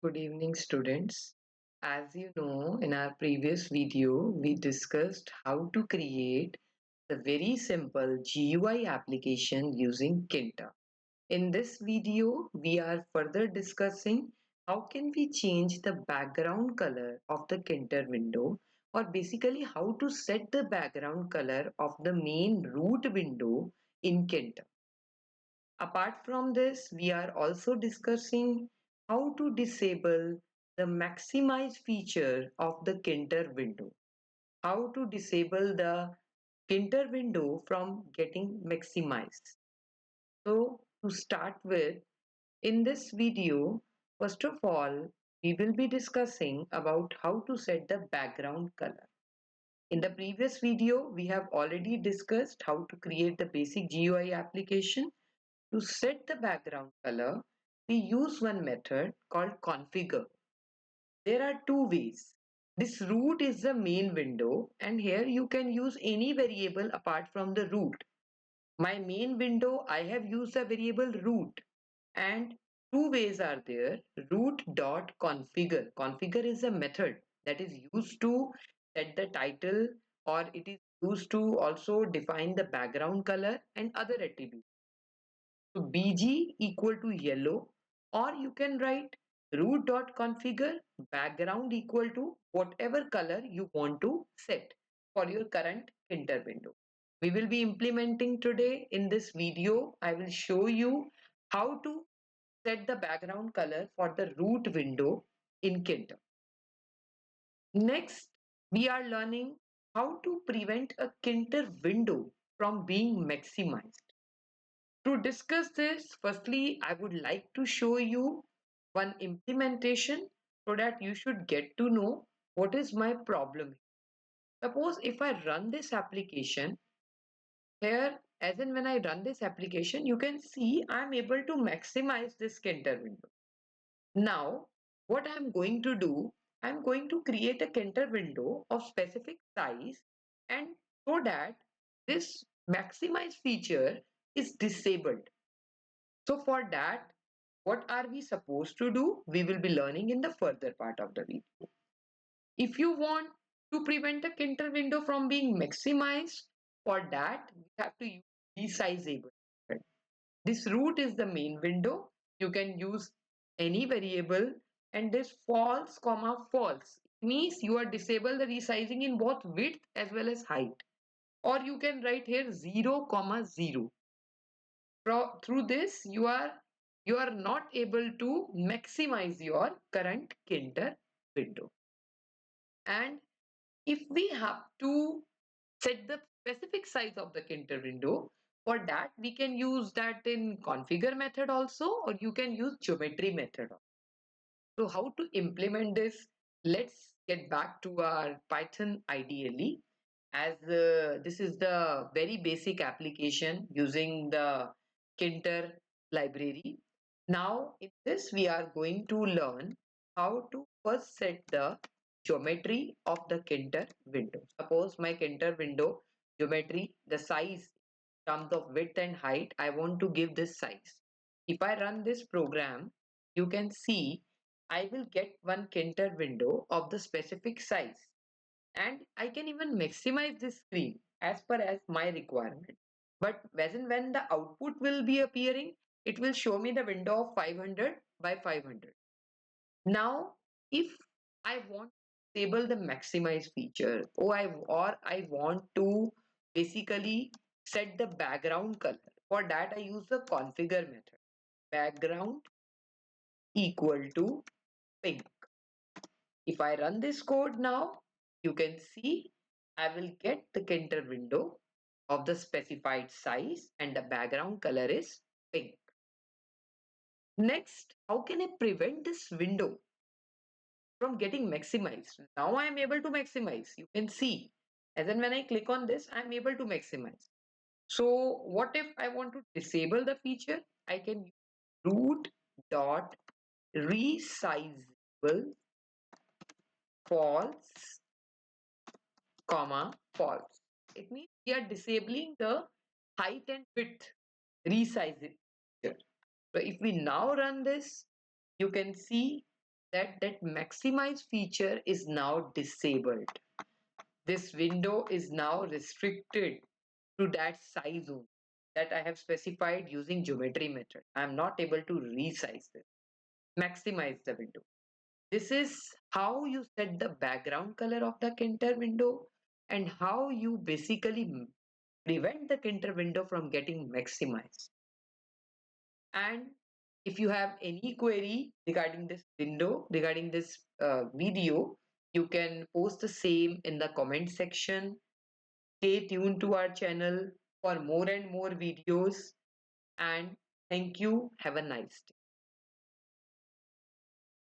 Good evening, students. As you know, in our previous video, we discussed how to create the very simple GUI application using Kinta. In this video, we are further discussing how can we change the background color of the Kinter window, or basically how to set the background color of the main root window in Kinter. Apart from this, we are also discussing how to disable the maximize feature of the Kinter window. How to disable the Kinter window from getting maximized. So to start with, in this video, first of all, we will be discussing about how to set the background color. In the previous video, we have already discussed how to create the basic GUI application. To set the background color, we use one method called configure. There are two ways. This root is the main window, and here you can use any variable apart from the root. My main window, I have used the variable root, and two ways are there. Root.configure. Configure is a method that is used to set the title, or it is used to also define the background color and other attributes. So bg equal to yellow, or you can write root.configure background equal to whatever color you want to set for your current Kinter window. We will be implementing today in this video. I will show you how to set the background color for the root window in Kinter. Next, we are learning how to prevent a Kinter window from being maximized. To discuss this, firstly, I would like to show you one implementation so that you should get to know what is my problem. Suppose if I run this application here, as in when I run this application, you can see I'm able to maximize this Kinter window. Now, what I'm going to do, I'm going to create a Kinter window of specific size, and so that this maximize feature is disabled. So for that, what are we supposed to do? We will be learning in the further part of the video. If you want to prevent a Kinter window from being maximized, for that we have to use resizable. This root is the main window. You can use any variable, and this false comma false means you are disable the resizing in both width as well as height. Or you can write here 0 comma 0. Through this you are not able to maximize your current Kinter window. And if we have to set the specific size of the Kinter window, for that we can use that in configure method also, or you can use geometry method. So how to implement this? Let's get back to our Python ideally, as this is the very basic application using the Kinter library. Now in this we are going to learn how to first set the geometry of the Kinter window. Suppose my Kinter window geometry, the size terms of width and height, I want to give this size. If I run this program, you can see I will get one Kinter window of the specific size, and I can even maximize this screen as per as my requirement. But as and when the output will be appearing, it will show me the window of 500 by 500. Now, if I want to disable the maximize feature, or I want to basically set the background color. For that, I use the configure method. Background equal to pink. If I run this code now, you can see I will get the Kinter window of the specified size, and the background color is pink. Next, how can I prevent this window from getting maximized? Now I am able to maximize. You can see, as in when I click on this, I am able to maximize. So what if I want to disable the feature? I can use root dot resizable false comma false. It means we are disabling the height and width resize feature. So if we now run this, you can see that that maximize feature is now disabled. This window is now restricted to that size only that I have specified using geometry method. I am not able to resize this. Maximize the window. This is how you set the background color of the Kinter window and how you basically prevent the Kinter window from getting maximized. And if you have any query regarding this window, regarding this video, you can post the same in the comment section. Stay tuned to our channel for more and more videos. And thank you. Have a nice day.